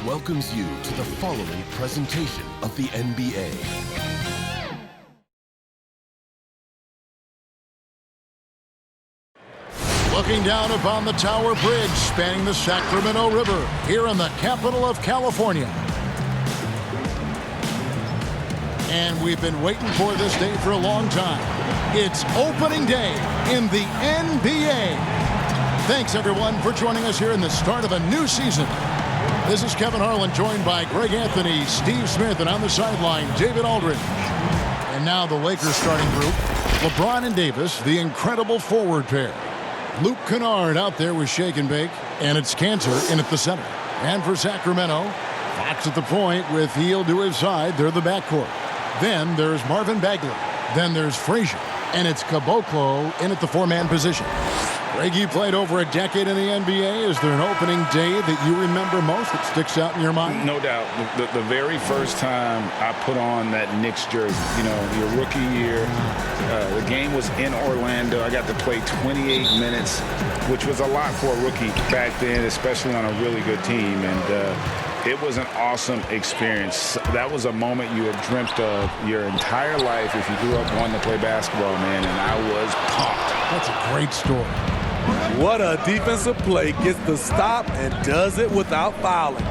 welcomes you to the following presentation of the NBA. Looking down upon the Tower Bridge spanning the Sacramento River here in the capital of California. And we've been waiting for this day for a long time. It's opening day in the NBA. Thanks, everyone, for joining us here in the start of a new season. This is Kevin Harlan, joined by Greg Anthony, Steve Smith, and on the sideline, David Aldridge. And now the Lakers starting group, LeBron and Davis, the incredible forward pair. Luke Kennard out there with shake and bake, and it's Cantor in at the center. And for Sacramento, Fox at the point with Hield to his side. They're the backcourt. Then there's Marvin Bagley. Then there's Frazier. And it's Caboclo in at the four-man position. Greg, you played over a decade in the NBA. Is there an opening day that you remember most that sticks out in your mind? No doubt. The very first time I put on that Knicks jersey, you know, your rookie year, the game was in Orlando. I got to play 28 minutes, which was a lot for a rookie back then, especially on a really good team. And it was an awesome experience. That was a moment you had dreamt of your entire life if you grew up wanting to play basketball, man, and I was pumped. That's a great story. What a defensive play. Gets the stop and does it without fouling.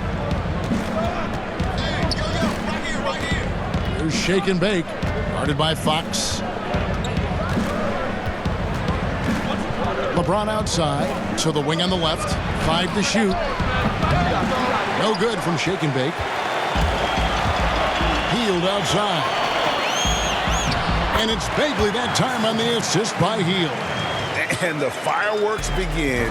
Here's shake and bake, guarded by Fox. LeBron outside, to the wing on the left. 5 to shoot. No good from shake and bake. Hield outside. And it's Bagley that time on the assist by Hield. And the fireworks begin.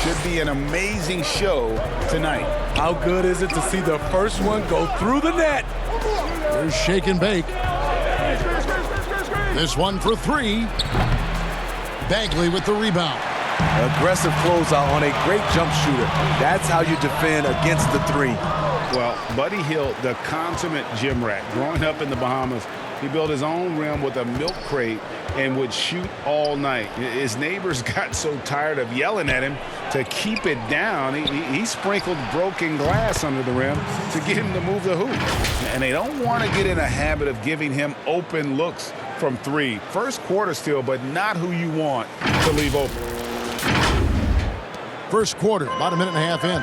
Should be an amazing show tonight. How good is it to see the first one go through the net? Here's shake and bake. This one for 3. Bagley with the rebound. Aggressive closeout on a great jump shooter. That's how you defend against the 3. Well, Buddy Hield, the consummate gym rat. Growing up in the Bahamas, he built his own rim with a milk crate and would shoot all night. His neighbors got so tired of yelling at him to keep it down. He sprinkled broken glass under the rim to get him to move the hoop. And they don't want to get in a habit of giving him open looks from 3. First quarter still, but not who you want to leave open. First quarter, about a minute and a half in.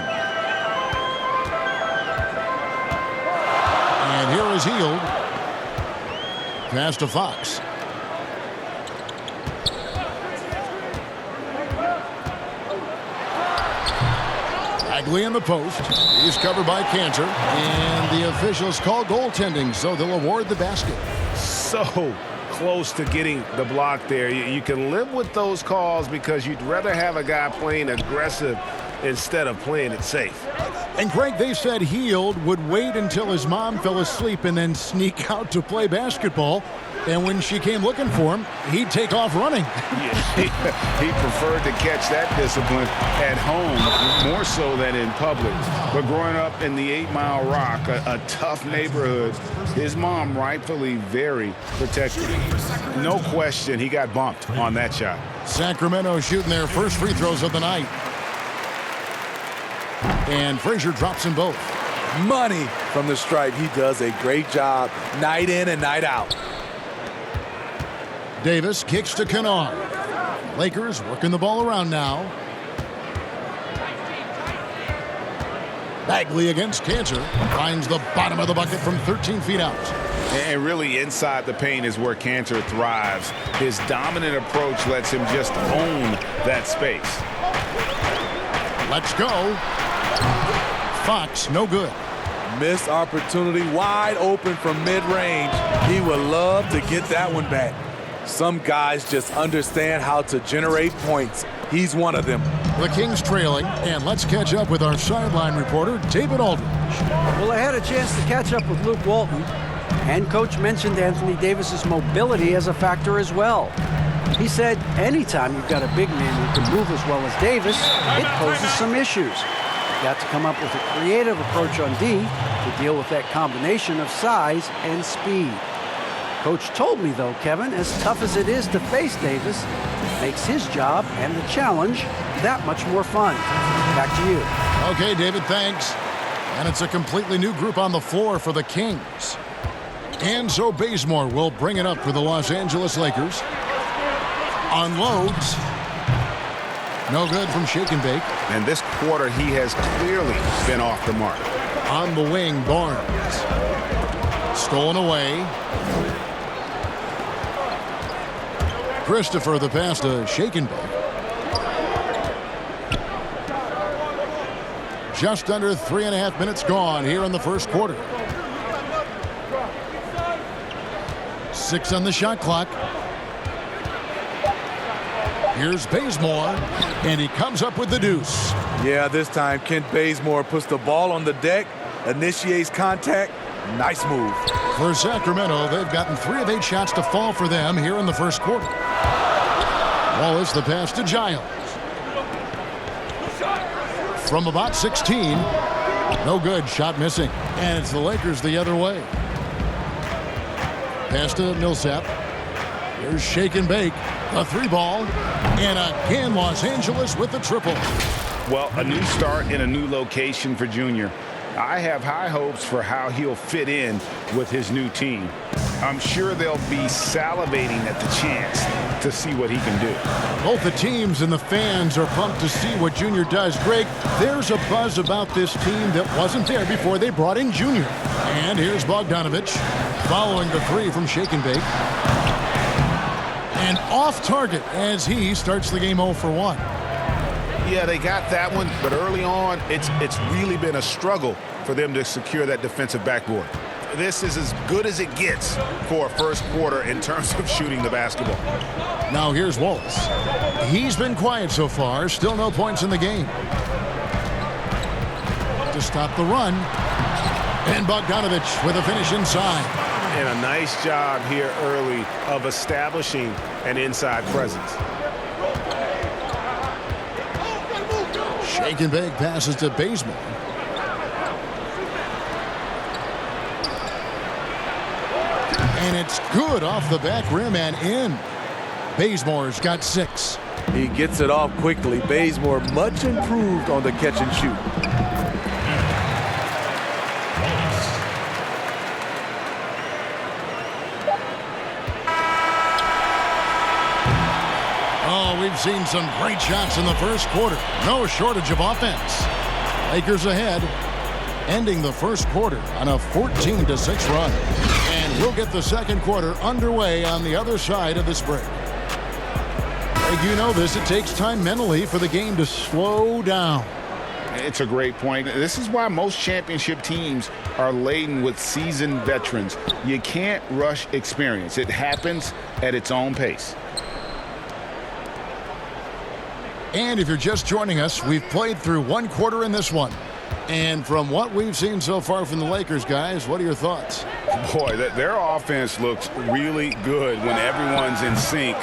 And here is Hield. Pass to Fox. Bagley in the post. He's covered by Cantor. And the officials call goaltending, so they'll award the basket. So close to getting the block there. You can live with those calls because you'd rather have a guy playing aggressive instead of playing it safe. And Greg, they said Hield would wait until his mom fell asleep and then sneak out to play basketball. And when she came looking for him, he'd take off running. Yeah, he preferred to catch that discipline at home more so than in public. But growing up in the 8 Mile Rock, a tough neighborhood, his mom rightfully very protective. No question he got bumped on that shot. Sacramento shooting their first free throws of the night. And Frazier drops them both. Money from the stripe. He does a great job night in and night out. Davis kicks to Kennard. Lakers working the ball around now. Bagley against Cantor. Finds the bottom of the bucket from 13 feet out. And really inside the paint is where Cantor thrives. His dominant approach lets him just own that space. Let's go. Fox, no good. Missed opportunity, wide open from mid-range. He would love to get that one back. Some guys just understand how to generate points. He's one of them. The Kings trailing, and let's catch up with our sideline reporter, David Aldridge. Well, I had a chance to catch up with Luke Walton, and Coach mentioned Anthony Davis's mobility as a factor as well. He said anytime you've got a big man who can move as well as Davis, it poses some issues. You've got to come up with a creative approach on D to deal with that combination of size and speed. Coach told me, though, Kevin, as tough as it is to face Davis, it makes his job and the challenge that much more fun. Back to you. Okay, David, thanks. And it's a completely new group on the floor for the Kings. And so Bazemore will bring it up for the Los Angeles Lakers. Unloads. No good from Shake and Bake. And this quarter, he has clearly been off the mark. On the wing, Barnes. Stolen away. Christopher the pass to Shake and Bake. Just under 3.5 minutes gone here in the first quarter. 6 on the shot clock. Here's Bazemore, and he comes up with the deuce. Yeah, this time Kent Bazemore puts the ball on the deck, initiates contact. Nice move. For Sacramento, they've gotten 3 of 8 shots to fall for them here in the first quarter. Wallace the pass to Giles. From about 16. No good. Shot missing. And it's the Lakers the other way. Pass to Millsap. Here's Shake and Bake. A 3-ball. And again, Los Angeles with the triple. Well, a new start in a new location for Junior. I have high hopes for how he'll fit in with his new team. I'm sure they'll be salivating at the chance to see what he can do. Both the teams and the fans are pumped to see what Junior does. Greg, there's a buzz about this team that wasn't there before they brought in Junior. And here's Bogdanovich following the 3 from Shake and Bake. And off target as he starts the game 0 for 1. Yeah, they got that one, but early on, it's really been a struggle for them to secure that defensive backboard. This is as good as it gets for a first quarter in terms of shooting the basketball. Now here's Wallace. He's been quiet so far. Still no points in the game. To stop the run. And Bogdanovich with a finish inside. And a nice job here early of establishing an inside presence. Shake and Bake passes to Bazemore. And it's good off the back rim and in. Bazemore's got 6. He gets it off quickly. Bazemore much improved on the catch and shoot. Oh, we've seen some great shots in the first quarter. No shortage of offense. Lakers ahead, ending the first quarter on a 14-6 run. And we'll get the second quarter underway on the other side of this break. Greg, you know this. It takes time mentally for the game to slow down. It's a great point. This is why most championship teams are laden with seasoned veterans. You can't rush experience. It happens at its own pace. And if you're just joining us, we've played through 1 quarter in this one. And from what we've seen so far from the Lakers, guys, what are your thoughts? Boy, their offense looks really good when everyone's in sync.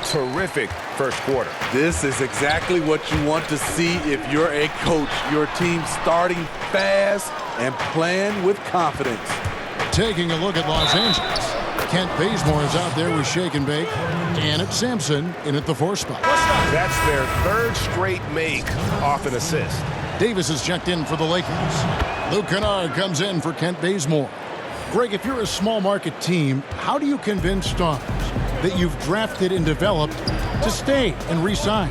Terrific first quarter. This is exactly what you want to see if you're a coach. Your team starting fast and playing with confidence. Taking a look at Los Angeles. Kent Bazemore is out there with Shake and Bake. And it's Sampson in at the 4 spot. That's their 3rd straight make off an assist. Davis is checked in for the Lakers. Luke Kennard comes in for Kent Bazemore. Greg, if you're a small market team, how do you convince stars that you've drafted and developed to stay and re-sign?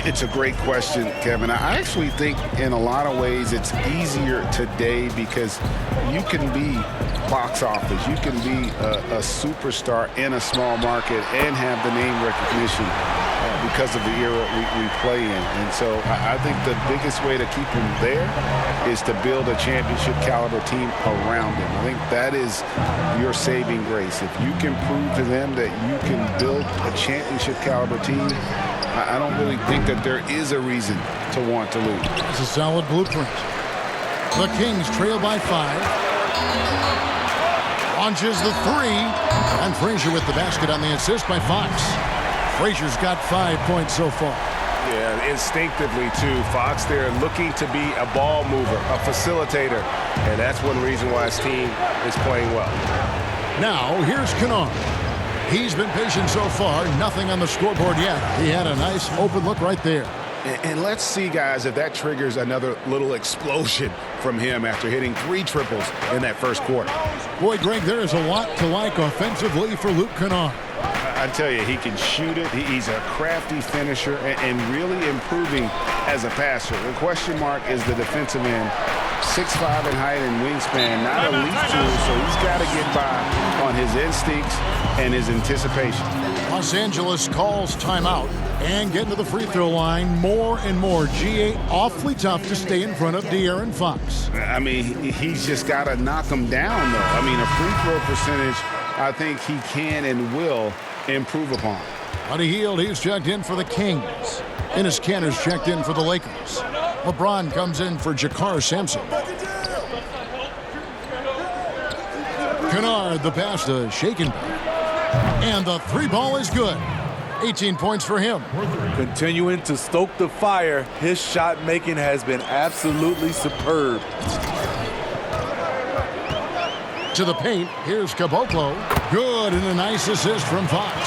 It's a great question, Kevin. I actually think in a lot of ways it's easier today because you can be box office. You can be a superstar in a small market and have the name recognition because of the era we play in. And so I think the biggest way to keep him there is to build a championship caliber team around him. I think that is your saving grace. If you can prove to them that you can build a championship caliber team, I don't really think that there is a reason to want to lose. It's a solid blueprint. The Kings trail by 5. Launches the 3. And Frazier with the basket on the assist by Fox. Frazier's got 5 points so far. Yeah, instinctively, too. Fox there looking to be a ball mover, a facilitator. And that's one reason why his team is playing well. Now, here's Kennard. He's been patient so far. Nothing on the scoreboard yet. He had a nice open look right there. And let's see, guys, if that triggers another little explosion from him after hitting 3 triples in that first quarter. Boy, Greg, there is a lot to like offensively for Luke Kennard. I tell you, he can shoot it. He's a crafty finisher and really improving as a passer. The question mark is the defensive end. 6'5" in height and wingspan, not a elite tool, so he's got to get by on his instincts and his anticipation. Los Angeles calls timeout and get to the free throw line more and more. GA awfully tough to stay in front of De'Aaron Fox. I mean, he's just got to knock him down, though. I mean, a free throw percentage, I think he can and will improve upon. Buddy Hield, he's checked in for the Kings. Enes Kanter's checked in for the Lakers. LeBron comes in for Jakar Sampson. Kennard, the pass to Shaken. And the 3 ball is good. 18 points for him. Continuing to stoke the fire, his shot making has been absolutely superb. To the paint, here's Caboclo. Good, and a nice assist from Fox.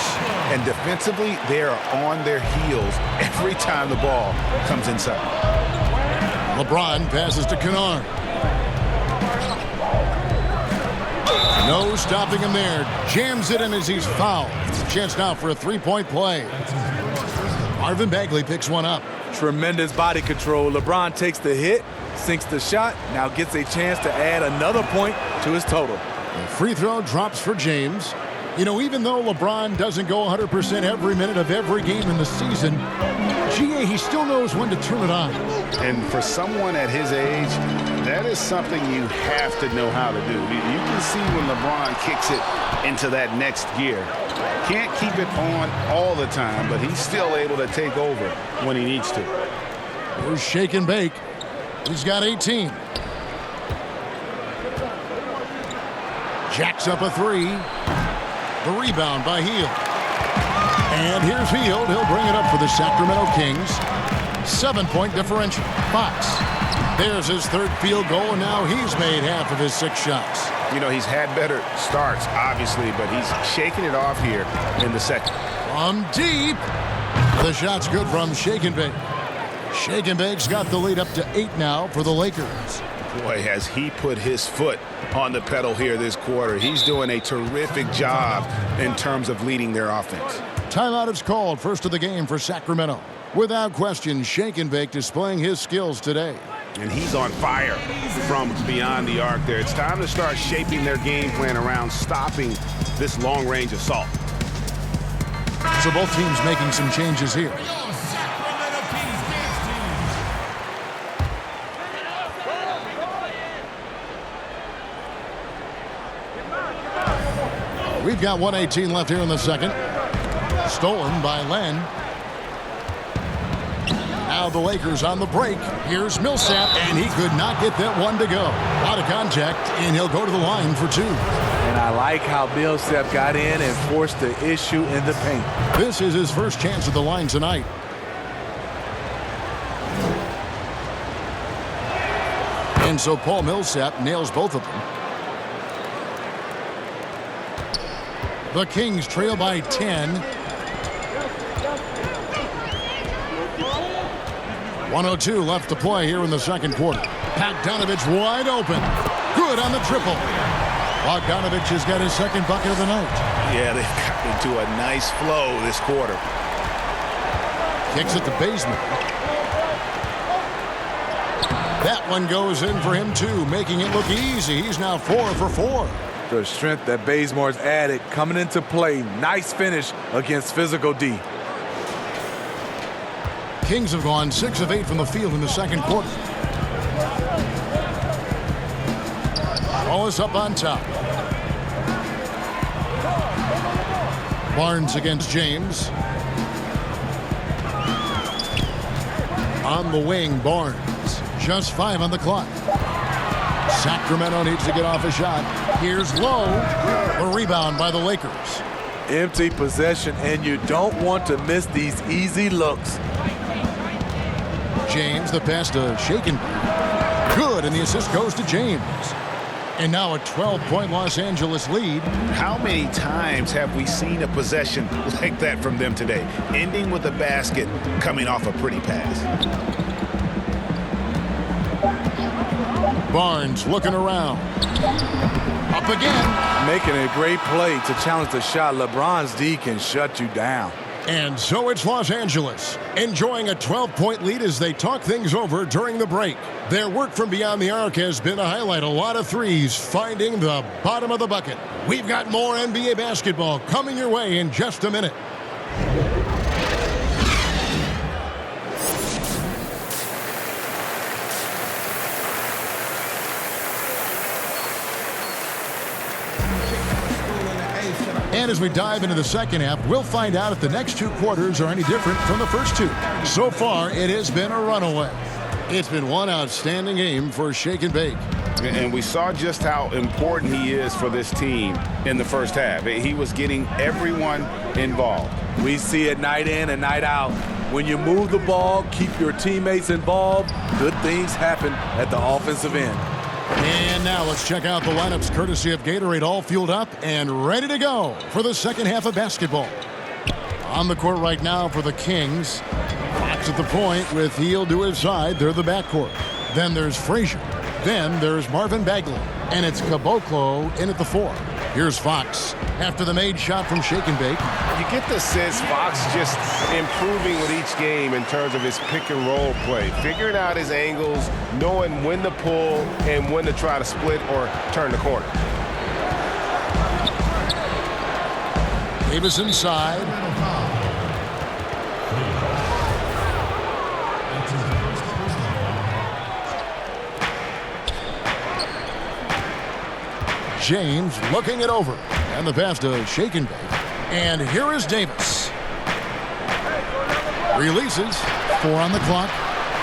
And defensively, they are on their heels every time the ball comes inside. LeBron passes to Kennard. No stopping him there. Jams it in as he's fouled. Chance now for a 3-point play. Marvin Bagley picks one up. Tremendous body control. LeBron takes the hit, sinks the shot, now gets a chance to add another point to his total. The free throw drops for James. You know, even though LeBron doesn't go 100% every minute of every game in the season, GA, he still knows when to turn it on. And for someone at his age, that is something you have to know how to do. You can see when LeBron kicks it into that next gear. Can't keep it on all the time, but he's still able to take over when he needs to. Here's Shake and Bake. He's got 18. Jacks up a 3. The rebound by Hield. And here's Hield. He'll bring it up for the Sacramento Kings. 7-point differential. Fox. There's his 3rd field goal, and now he's made half of his 6 shots. You know, he's had better starts, obviously, but he's shaking it off here in the second. From deep. The shot's good from Shake and Bake. Shake and Bake's got the lead up to 8 now for the Lakers. Boy, has he put his foot on the pedal here this quarter. He's doing a terrific job in terms of leading their offense. Timeout is called, first of the game for Sacramento. Without question, Shake and Bake displaying his skills today. And he's on fire from beyond the arc there. It's time to start shaping their game plan around stopping this long-range assault. So both teams making some changes here. We've got 1:18 left here in the second. Stolen by Len. Now the Lakers on the break. Here's Millsap, and he could not get that one to go. Out of contact, and he'll go to the line for 2. And I like how Millsap got in and forced the issue in the paint. This is his first chance at the line tonight. And so Paul Millsap nails both of them. The Kings trail by 10. 1:02 left to play here in the second quarter. Bogdanovich wide open. Good on the triple. Bogdanovich has got his 2nd bucket of the night. Yeah, they've got into a nice flow this quarter. Kicks it to Bazemore. That one goes in for him too, making it look easy. He's now 4 for 4. The strength that Bazemore's added coming into play. Nice finish against physical D. Kings have gone 6 of 8 from the field in the second quarter. Wallace up on top. Barnes against James. On the wing, Barnes. Just 5 on the clock. Sacramento needs to get off a shot. Here's Lowe. A rebound by the Lakers. Empty possession, and you don't want to miss these easy looks. James, the pass to Shaken. Good, and the assist goes to James. And now a 12-point Los Angeles lead. How many times have we seen a possession like that from them today, ending with a basket coming off a pretty pass? Barnes looking around. Up again. Making a great play to challenge the shot. LeBron's D can shut you down. And so it's Los Angeles, enjoying a 12-point lead as they talk things over during the break. Their work from beyond the arc has been a highlight. A lot of threes finding the bottom of the bucket. We've got more NBA basketball coming your way in just a minute. And as we dive into the second half, we'll find out if the next two quarters are any different from the first two. So far, it has been a runaway. It's been one outstanding game for Shake and Bake. And we saw just how important he is for this team in the first half. He was getting everyone involved. We see it night in and night out. When you move the ball, keep your teammates involved, good things happen at the offensive end. And now let's check out the lineups courtesy of Gatorade, all fueled up and ready to go for the second half of basketball. On the court right now for the Kings. Fox at the point with Heel to his side. They're the backcourt. Then there's Frazier. Then there's Marvin Bagley. And it's Caboclo in at the 4. Here's Fox after the made shot from Shake and Bake. You get the sense Fox just improving with each game in terms of his pick and roll play, figuring out his angles, knowing when to pull and when to try to split or turn the corner. Davis inside. James looking it over. And the pass to Shake and Bake. And here is Davis. Releases. 4 on the clock.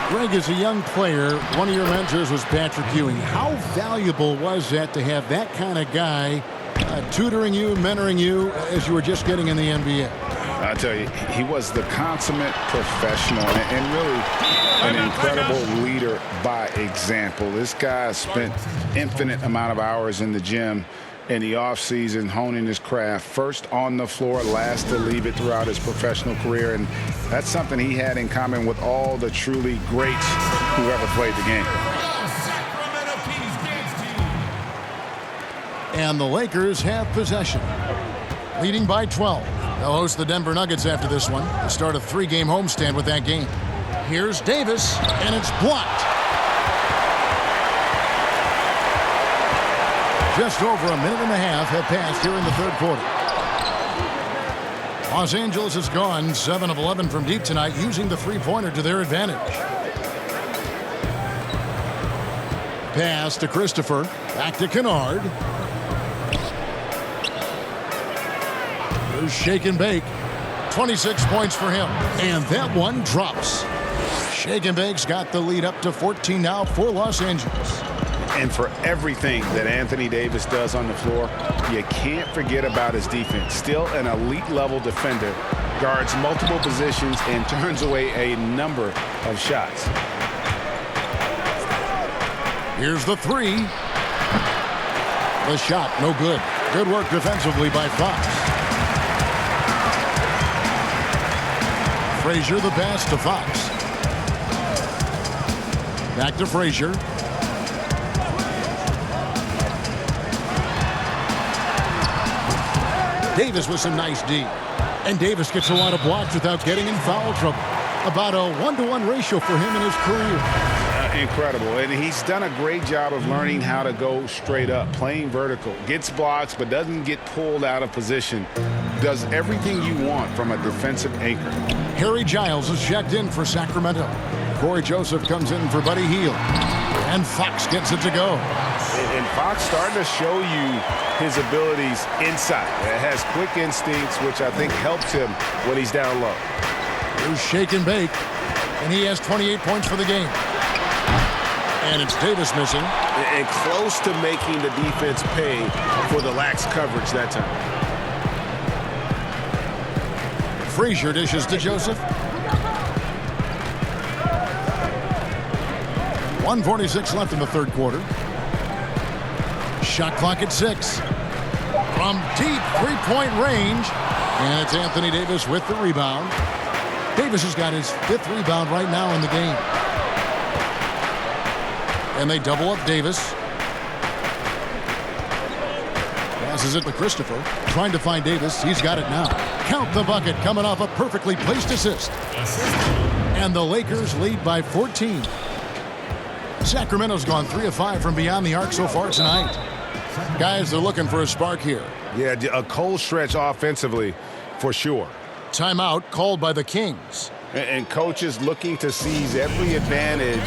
Greg, as a young player, one of your mentors was Patrick Ewing. How valuable was that to have that kind of guy tutoring you, mentoring you as you were just getting in the NBA? I tell you, he was the consummate professional and really an incredible leader by example. This guy spent infinite amount of hours in the gym in the offseason honing his craft, first on the floor, last to leave it throughout his professional career. And that's something he had in common with all the truly greats who ever played the game. And the Lakers have possession, leading by 12. They'll host the Denver Nuggets after this one to start a 3-game homestand with that game. Here's Davis, and it's blocked. Just over a minute and a half have passed here in the third quarter. Los Angeles has gone 7 of 11 from deep tonight, using the three-pointer to their advantage. Pass to Christopher, back to Kennard. Here's Shake and Bake. 26 points for him. And that one drops. Shake and Bake's got the lead up to 14 now for Los Angeles. And for everything that Anthony Davis does on the floor, you can't forget about his defense. Still an elite level defender, guards multiple positions and turns away a number of shots. Here's the 3. The shot, no good. Good work defensively by Fox. Frazier the pass to Fox. Back to Frazier. Davis with some nice D. And Davis gets a lot of blocks without getting in foul trouble. About a 1-to-1 ratio for him in his career. Incredible. And he's done a great job of learning how to go straight up, playing vertical. Gets blocks, but doesn't get pulled out of position. Does everything you want from a defensive anchor. Harry Giles is checked in for Sacramento. Corey Joseph comes in for Buddy Hield. And Fox gets it to go. And Fox starting to show you his abilities inside. It has quick instincts, which I think helps him when he's down low. Here's Shake and Bake. And he has 28 points for the game. And it's Davis missing. And close to making the defense pay for the lax coverage that time. Frazier dishes to Joseph. 1:46 left in the third quarter. Shot clock at 6. From deep three-point range. And it's Anthony Davis with the rebound. Davis has got his 5th rebound right now in the game. And they double up Davis. Passes it to Christopher. Trying to find Davis. He's got it now. Count the bucket coming off a perfectly placed assist. And the Lakers lead by 14. Sacramento's gone 3 of 5 from beyond the arc so far tonight. Guys, they're looking for a spark here. Yeah, a cold stretch offensively for sure. Timeout called by the Kings. And coaches looking to seize every advantage,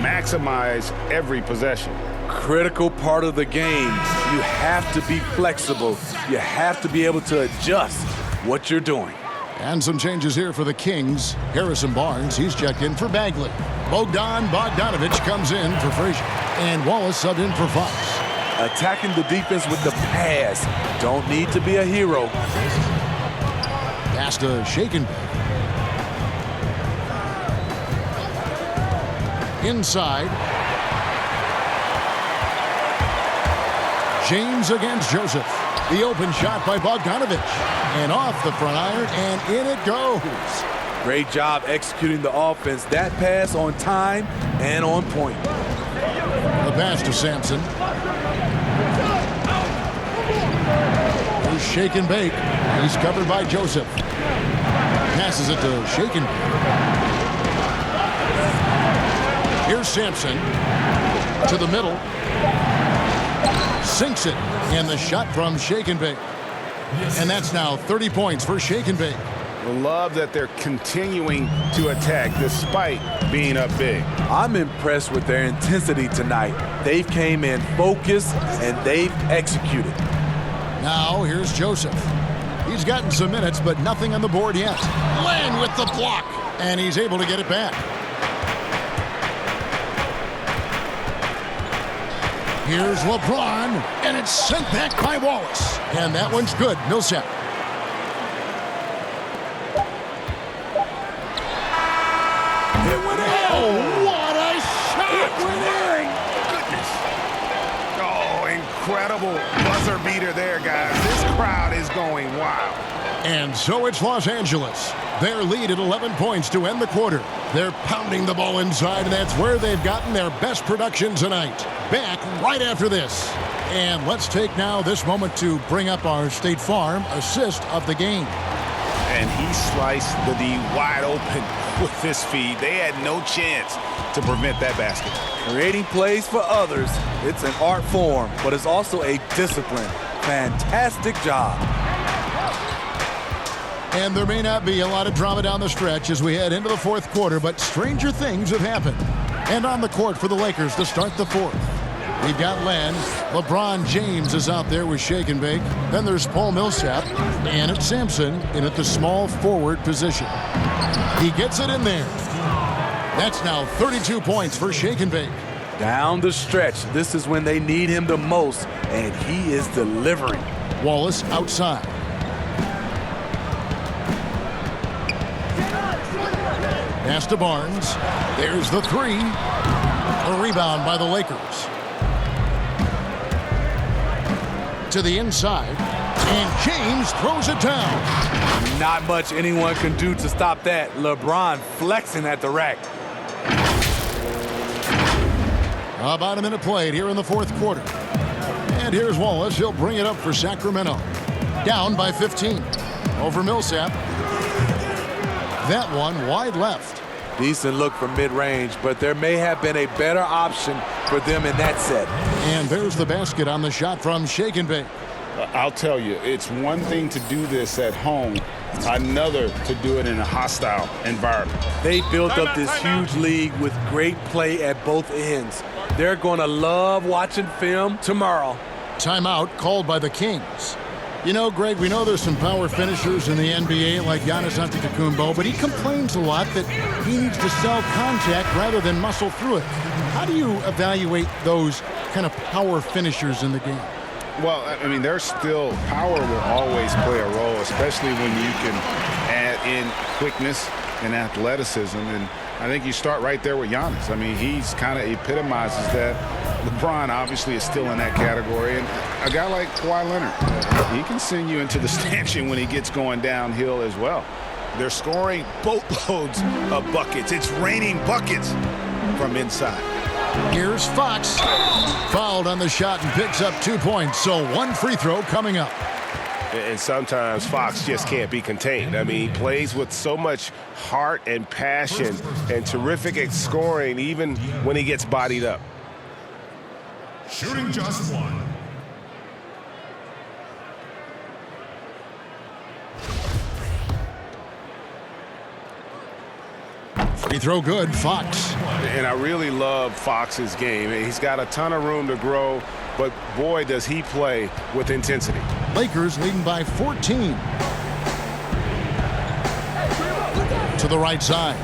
maximize every possession. Critical part of the game. You have to be flexible. You have to be able to adjust what you're doing. And some changes here for the Kings. Harrison Barnes, he's checked in for Bagley. Bogdan Bogdanovic comes in for Frazier. And Wallace subbed in for Fox. Attacking the defense with the pass. Don't need to be a hero. Pass to Shaken. Inside. James against Joseph. The open shot by Bogdanovic. And off the front iron, and in it goes. Great job executing the offense. That pass on time and on point. The pass to Sampson. Here's Shake and Bake. He's covered by Joseph. Passes it to Shake and Bake. Here's Sampson. To the middle. Sinks it. And the shot from Shake and Bake. And that's now 30 points for Shake and Bake. Love that they're continuing to attack despite being up big. I'm impressed with their intensity tonight. They've came in focused and they've executed. Now here's Joseph. He's gotten some minutes, but nothing on the board yet. Len with the block, and he's able to get it back. Here's LeBron, and it's sent back by Wallace. And that one's good. Millsap. What a shot! Goodness. Oh, incredible buzzer beater there, guys. This crowd is going wild. And so it's Los Angeles. Their lead at 11 points to end the quarter. They're pounding the ball inside, and that's where they've gotten their best production tonight. Back right after this. And let's take now this moment to bring up our State Farm assist of the game. And he sliced the D wide open with his feed. They had no chance to prevent that basket. Creating plays for others, it's an art form, but it's also a discipline. Fantastic job. And there may not be a lot of drama down the stretch as we head into the fourth quarter, but stranger things have happened. And on the court for the Lakers to start the fourth. We've got Len. LeBron James is out there with Shake and Bake. Then there's Paul Millsap. And it's Sampson in at the small forward position. He gets it in there. That's now 32 points for Shake and Bake. Down the stretch, this is when they need him the most, and he is delivering. Wallace outside. Pass to Barnes. There's the three. A rebound by the Lakers. To the inside. And James throws it down. Not much anyone can do to stop that. LeBron flexing at the rack. About a minute played here in the fourth quarter. And here's Wallace. He'll bring it up for Sacramento. Down by 15. Over Millsap. That one wide left. Decent look from mid-range, but there may have been a better option for them in that set. And there's the basket on the shot from Shake and Bake. I'll tell you, it's one thing to do this at home, another to do it in a hostile environment. They built up this huge league with great play at both ends. They're going to love watching film tomorrow. Timeout called by the Kings. You know, Greg, we know there's some power finishers in the NBA like Giannis Antetokounmpo, but he complains a lot that he needs to sell contact rather than muscle through it. How do you evaluate those kind of power finishers in the game? Well, I mean, there's still power will always play a role, especially when you can add in quickness and athleticism. And I think you start right there with Giannis. I mean, he's kind of epitomizes that LeBron obviously is still in that category, and a guy like Kawhi Leonard, he can send you into the stanchion when he gets going downhill as well. They're scoring boatloads of buckets. It's raining buckets from inside. Here's Fox. Fouled on the shot and picks up 2 points. So one free throw coming up. And sometimes Fox just can't be contained. I mean, he plays with so much heart and passion and terrific at scoring even when he gets bodied up. Shooting just one. Free throw good, Fox. And I really love Fox's game. He's got a ton of room to grow, but boy, does he play with intensity. Lakers leading by 14. To the right side.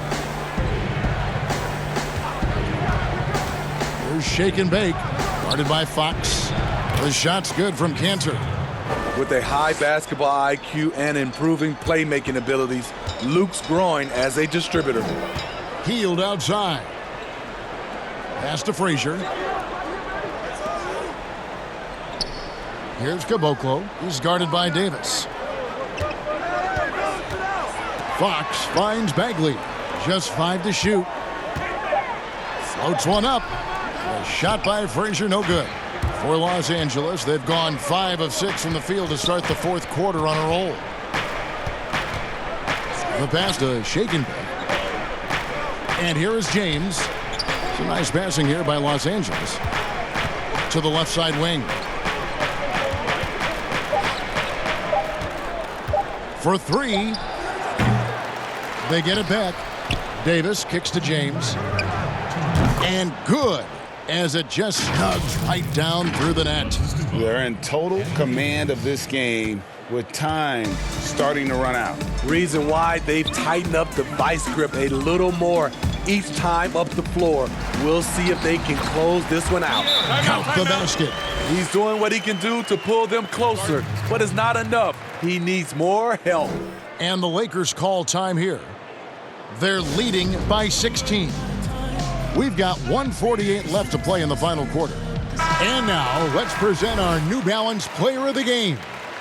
Here's shake and bake. Guarded by Fox. The shot's good from Cantor. With a high basketball IQ and improving playmaking abilities, Luke's growing as a distributor. Healed outside. Pass to Frazier. Here's Caboclo. He's guarded by Davis. Fox finds Bagley. Just 5 to shoot. Floats one up. A shot by Frazier, no good. For Los Angeles, they've gone 5 of 6 from the field to start the fourth quarter on a roll. The pass to shake and bake. And here is James. Some nice passing here by Los Angeles. To the left side wing. For 3. They get it back. Davis kicks to James. And good, as it just snugs right down through the net. They're in total command of this game with time starting to run out. Reason why they've tightened up the vice grip a little more each time up the floor. We'll see if they can close this one out. Count the basket. He's doing what he can do to pull them closer, but it's not enough. He needs more help. And the Lakers call time here. They're leading by 16. We've got 1:48 left to play in the final quarter. And now, let's present our New Balance player of the game,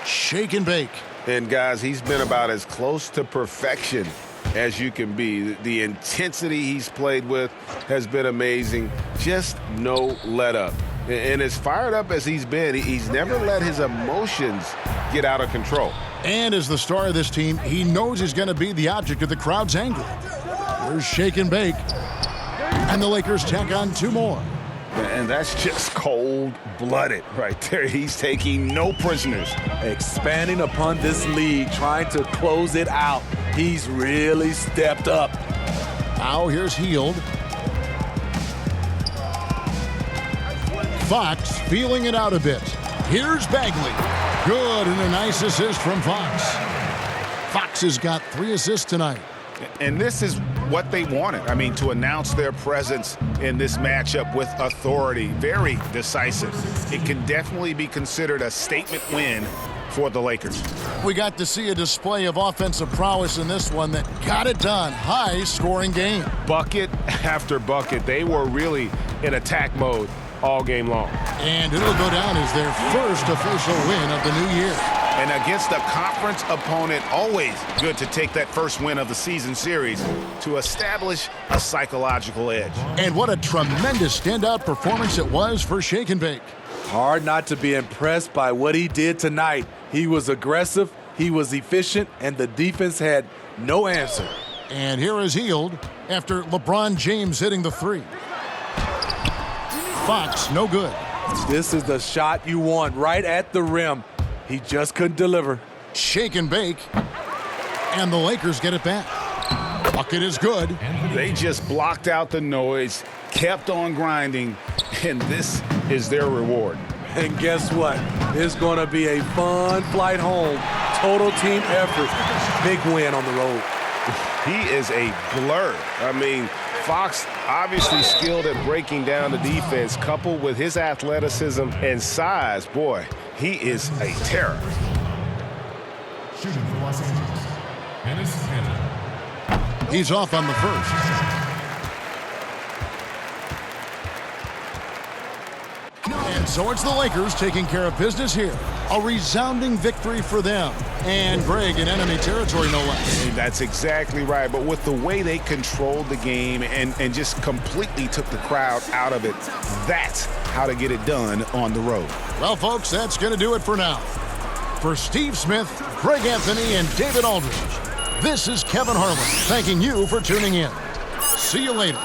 Shake and Bake. And guys, he's been about as close to perfection as you can be. The intensity he's played with has been amazing. Just no let up. And as fired up as he's been, he's never let his emotions get out of control. And as the star of this team, he knows he's going to be the object of the crowd's anger. Here's Shake and Bake. And the Lakers tack on 2 more. And that's just cold-blooded right there. He's taking no prisoners. Expanding upon this lead, trying to close it out. He's really stepped up. Now here's Hield. Fox feeling it out a bit. Here's Bagley. Good, and a nice assist from Fox. Fox has got 3 assists tonight. And this is what they wanted. I mean, to announce their presence in this matchup with authority. Very decisive. It can definitely be considered a statement win for the Lakers. We got to see a display of offensive prowess in this one that got it done. High-scoring game. Bucket after bucket. They were really in attack mode all game long. And it'll go down as their first official win of the new year. And against a conference opponent, always good to take that first win of the season series to establish a psychological edge. And what a tremendous standout performance it was for Shake and Bake. Hard not to be impressed by what he did tonight. He was aggressive, he was efficient, and the defense had no answer. And here is Hield after LeBron James hitting the 3. Fox, no good. This is the shot you want, right at the rim. He just couldn't deliver. Shake and Bake. And the Lakers get it back. Bucket is good. They just blocked out the noise, kept on grinding, and this is their reward. And guess what? It's going to be a fun flight home. Total team effort. Big win on the road. He is a blur. I mean, Fox obviously skilled at breaking down the defense, coupled with his athleticism and size. Boy, he is a terror. Shooting for Los Angeles, Enes Kanter. He's off on the first. And so it's the Lakers taking care of business here. A resounding victory for them. And Greg in enemy territory, no less. That's exactly right. But with the way they controlled the game and just completely took the crowd out of it, that's how to get it done on the road. Well, folks, that's going to do it for now. For Steve Smith, Greg Anthony, and David Aldridge, this is Kevin Harlan thanking you for tuning in. See you later.